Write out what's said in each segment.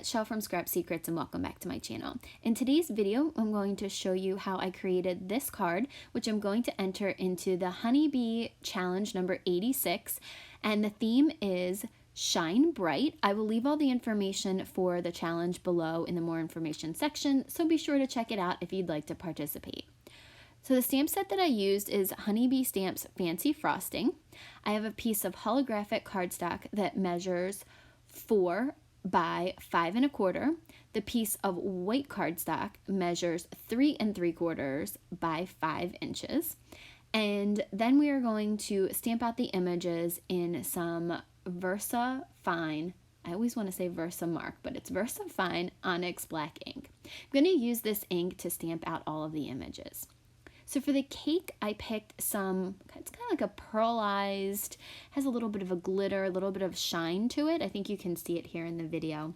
it's Shell from Scrap Secrets and welcome back to my channel. In today's video, I'm going to show you how I created this card, which I'm going to enter into the Honeybee Challenge number 86, and the theme is Shine Bright. I will leave all the information for the challenge below in the more information section, so be sure to check it out if you'd like to participate. So the stamp set that I used is Honeybee Stamps Fancy Frosting. I have a piece of holographic cardstock that measures 4 by 5 1/4. The piece of white cardstock measures 3 3/4 by 5 inches. And then we are going to stamp out the images in some Versa Fine, I always want to say Versa Mark, but it's Versa Fine Onyx Black ink. I'm going to use this ink to stamp out all of the images. So for the cake, I picked some, it's kind of like a pearlized, has a little bit of a glitter, a little bit of shine to it. I think you can see it here in the video.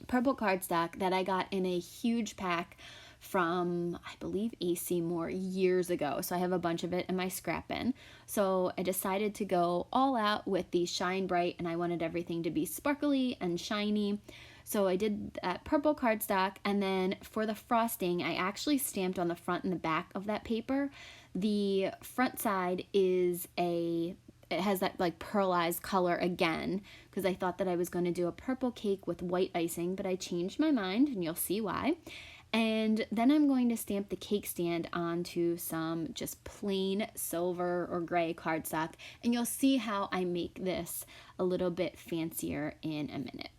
Purple cardstock that I got in a huge pack from, I believe, AC Moore years ago. So I have a bunch of it in my scrap bin. So I decided to go all out with the Shine Bright, and I wanted everything to be sparkly and shiny. So I did that purple cardstock, and then for the frosting, I actually stamped on the front and the back of that paper. The front side is it has that like pearlized color again, because I thought that I was going to do a purple cake with white icing, but I changed my mind, and you'll see why. And then I'm going to stamp the cake stand onto some just plain silver or gray cardstock, and you'll see how I make this a little bit fancier in a minute.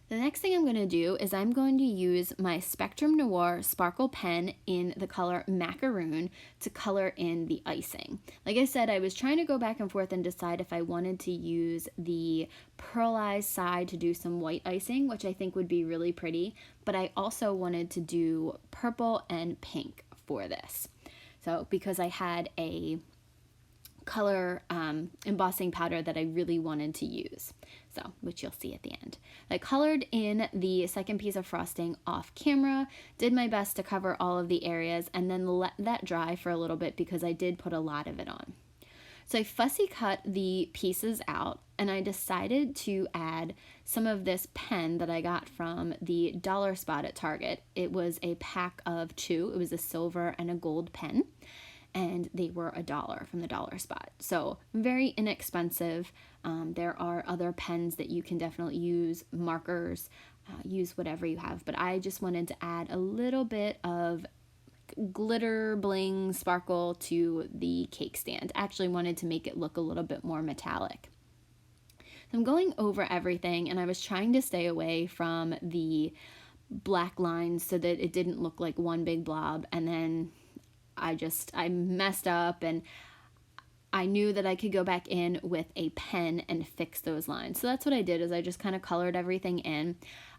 The next thing I'm going to do is I'm going to use my Spectrum Noir Sparkle pen in the color Macaroon to color in the icing. Like I said, I was trying to go back and forth and decide if I wanted to use the pearlized side to do some white icing, which I think would be really pretty, but I also wanted to do purple and pink for this. So because I had a color embossing powder that I really wanted to use, so which you'll see at the end. I colored in the second piece of frosting off camera, did my best to cover all of the areas, and then let that dry for a little bit because I did put a lot of it on. So I fussy cut the pieces out, and I decided to add some of this pen that I got from the dollar spot at Target. It was a pack of 2. It was a silver and a gold pen, and they were $1 from the dollar spot. So very inexpensive. There are other pens that you can definitely use, markers, use whatever you have. But I just wanted to add a little bit of glitter, bling, sparkle to the cake stand. Actually wanted to make it look a little bit more metallic. I'm going over everything, and I was trying to stay away from the black lines so that it didn't look like one big blob, and then I messed up, and I knew that I could go back in with a pen and fix those lines. So that's what I did, is I just kind of colored everything in.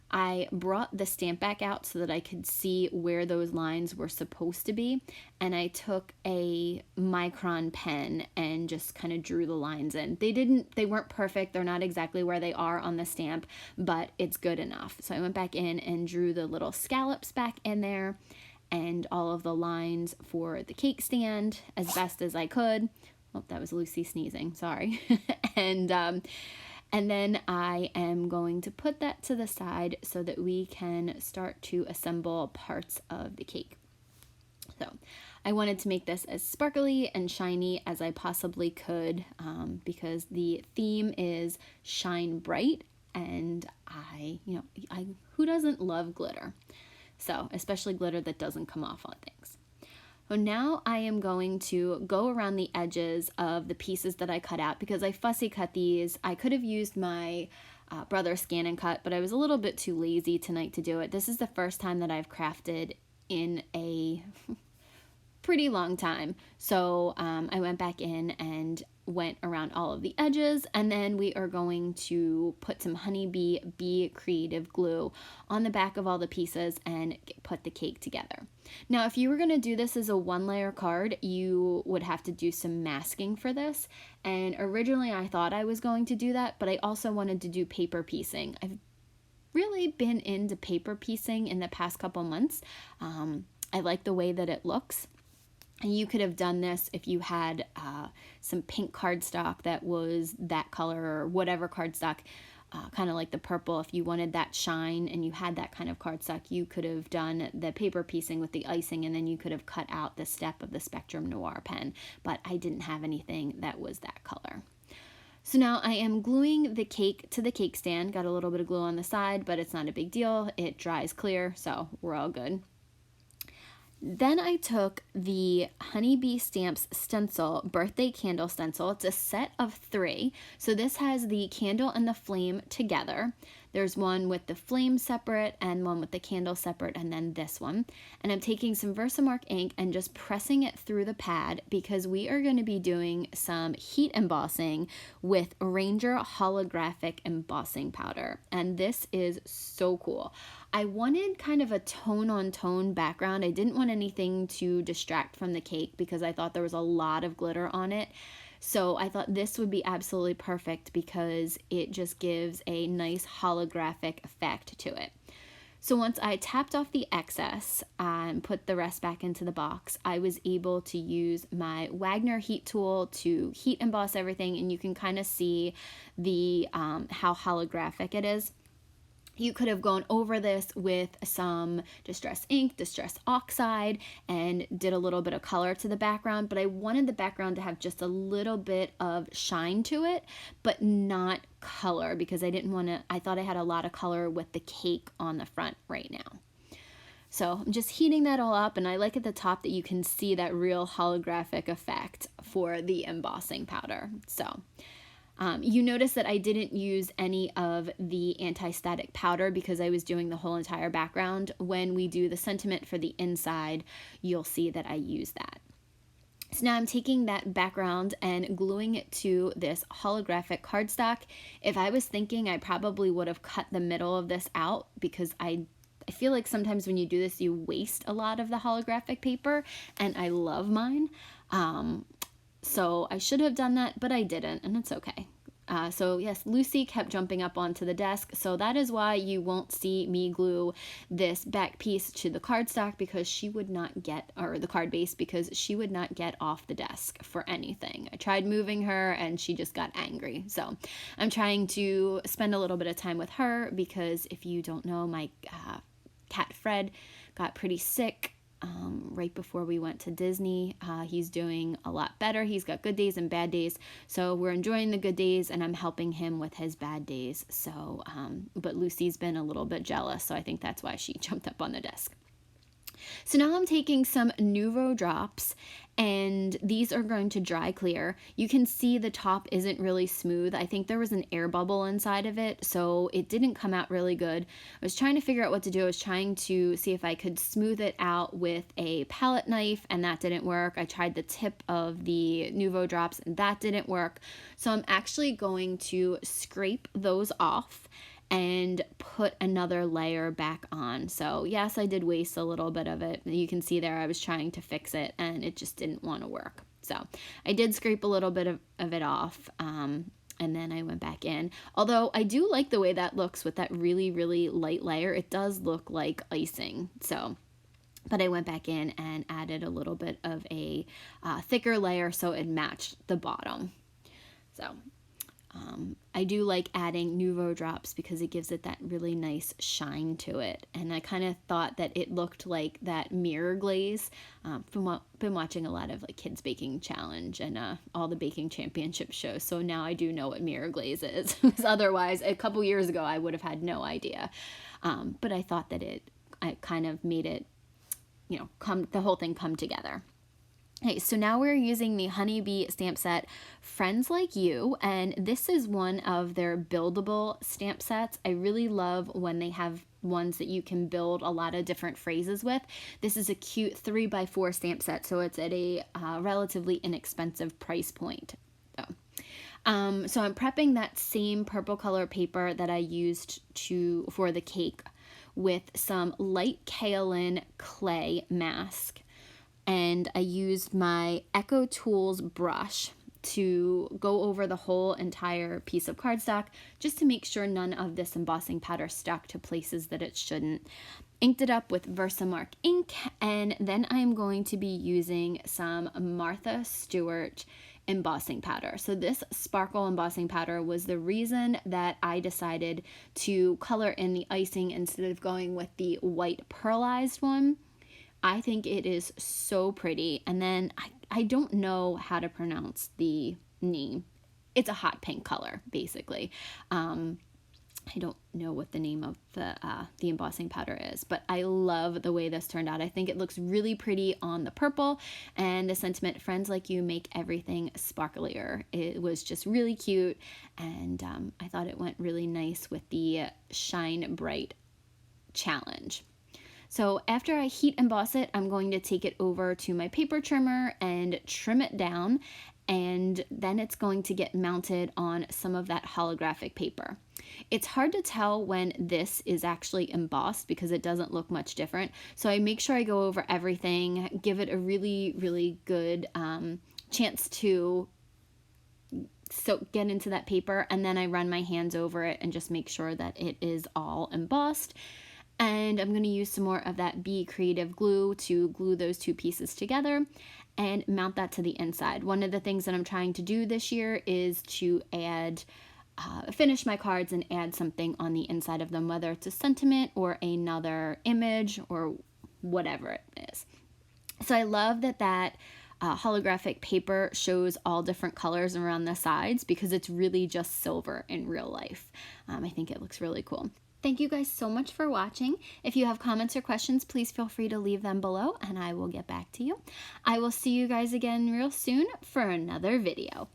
I brought the stamp back out so that I could see where those lines were supposed to be, and I took a micron pen and just kind of drew the lines in. They weren't perfect. They're not exactly where they are on the stamp, but it's good enough. So I went back in and drew the little scallops back in there, and all of the lines for the cake stand as best as I could. Oh, that was Lucy sneezing, sorry. And then I am going to put that to the side so that we can start to assemble parts of the cake. So I wanted to make this as sparkly and shiny as I possibly could, because the theme is Shine Bright, and who doesn't love glitter? So, especially glitter that doesn't come off on things. So now I am going to go around the edges of the pieces that I cut out, because I fussy cut these. I could have used my brother's Scan and Cut, but I was a little bit too lazy tonight to do it. This is the first time that I've crafted in a pretty long time. So I went back in and went around all of the edges, and then we are going to put some Honeybee Bee Creative glue on the back of all the pieces and put the cake together. Now, if you were going to do this as a 1-layer card, you would have to do some masking for this, and originally I thought I was going to do that, but I also wanted to do paper piecing. I've really been into paper piecing in the past couple months. I like the way that it looks. And you could have done this if you had some pink cardstock that was that color, or whatever cardstock. kind of like the purple. If you wanted that shine and you had that kind of cardstock, you could have done the paper piecing with the icing, and then you could have cut out the step of the Spectrum Noir pen, but I didn't have anything that was that color. So now I am gluing the cake to the cake stand. Got a little bit of glue on the side, but it's not a big deal. It dries clear, so we're all good. Then I took the Honeybee Stamps stencil, birthday candle stencil. It's a set of 3. So this has the candle and the flame together. There's one with the flame separate and one with the candle separate, and then this one. And I'm taking some Versamark ink and just pressing it through the pad because we are going to be doing some heat embossing with Ranger holographic embossing powder. And this is so cool. I wanted kind of a tone-on-tone background. I didn't want anything to distract from the cake because I thought there was a lot of glitter on it. So I thought this would be absolutely perfect because it just gives a nice holographic effect to it. So once I tapped off the excess and put the rest back into the box, I was able to use my Wagner heat tool to heat emboss everything, and you can kind of see the how holographic it is. You could have gone over this with some Distress ink, Distress Oxide, and did a little bit of color to the background, but I wanted the background to have just a little bit of shine to it, but not color, because I thought I had a lot of color with the cake on the front right now. So I'm just heating that all up, and I like at the top that you can see that real holographic effect for the embossing powder. So you notice that I didn't use any of the anti-static powder because I was doing the whole entire background. When we do the sentiment for the inside, you'll see that I use that. So now I'm taking that background and gluing it to this holographic cardstock. If I was thinking, I probably would have cut the middle of this out because I feel like sometimes when you do this, you waste a lot of the holographic paper, and I love mine. So I should have done that, but I didn't, and it's okay. So yes, Lucy kept jumping up onto the desk, so that is why you won't see me glue this back piece to the cardstock, because she would not get, or the card base, because she would not get off the desk for anything. I tried moving her and she just got angry. So I'm trying to spend a little bit of time with her because if you don't know, my cat Fred got pretty sick right before we went to Disney. He's doing a lot better. He's got good days and bad days. So we're enjoying the good days and I'm helping him with his bad days. So, but Lucy's been a little bit jealous. So I think that's why she jumped up on the desk. So now I'm taking some Nouveau drops, and these are going to dry clear. You can see the top isn't really smooth. I think there was an air bubble inside of it, so it didn't come out really good. I was trying to figure out what to do. I was trying to see if I could smooth it out with a palette knife, and that didn't work. I tried the tip of the Nouveau drops, and that didn't work. So I'm actually going to scrape those off and put another layer back on. So yes, I did waste a little bit of it. You can see there I was trying to fix it and it just didn't want to work. So I did scrape a little bit of it off, and then I went back in. Although I do like the way that looks with that really, really light layer. It does look like icing. So, but I went back in and added a little bit of a thicker layer so it matched the bottom. So I do like adding Nouveau drops because it gives it that really nice shine to it. And I kind of thought that it looked like that mirror glaze. Been watching a lot of like Kids Baking Challenge and all the baking championship shows. So now I do know what mirror glaze is. Because otherwise, a couple years ago, I would have had no idea. But I thought that I kind of made it, the whole thing come together. Okay, so now we're using the Honeybee stamp set Friends Like You, and this is one of their buildable stamp sets. I really love when they have ones that you can build a lot of different phrases with. This is a cute 3x4 stamp set, so it's at a relatively inexpensive price point. So I'm prepping that same purple color paper that I used for the cake with some light kaolin clay mask. And I used my Echo Tools brush to go over the whole entire piece of cardstock just to make sure none of this embossing powder stuck to places that it shouldn't. Inked it up with Versamark ink, and then I'm going to be using some Martha Stewart embossing powder. So this sparkle embossing powder was the reason that I decided to color in the icing instead of going with the white pearlized one. I think it is so pretty. And then I don't know how to pronounce the name. It's a hot pink color, basically. I don't know what the name of the embossing powder is, but I love the way this turned out. I think it looks really pretty on the purple, and the sentiment, friends like you make everything sparklier. It was just really cute, and I thought it went really nice with the Shine Bright challenge. So after I heat emboss it, I'm going to take it over to my paper trimmer and trim it down, and then it's going to get mounted on some of that holographic paper. It's hard to tell when this is actually embossed because it doesn't look much different. So I make sure I go over everything, give it a really, really good chance to get into that paper, and then I run my hands over it and just make sure that it is all embossed. And I'm going to use some more of that Be Creative glue to glue those two pieces together and mount that to the inside. One of the things that I'm trying to do this year is to add, finish my cards and add something on the inside of them, whether it's a sentiment or another image or whatever it is. So I love that holographic paper shows all different colors around the sides because it's really just silver in real life. I think it looks really cool. Thank you guys so much for watching. If you have comments or questions, please feel free to leave them below and I will get back to you. I will see you guys again real soon for another video.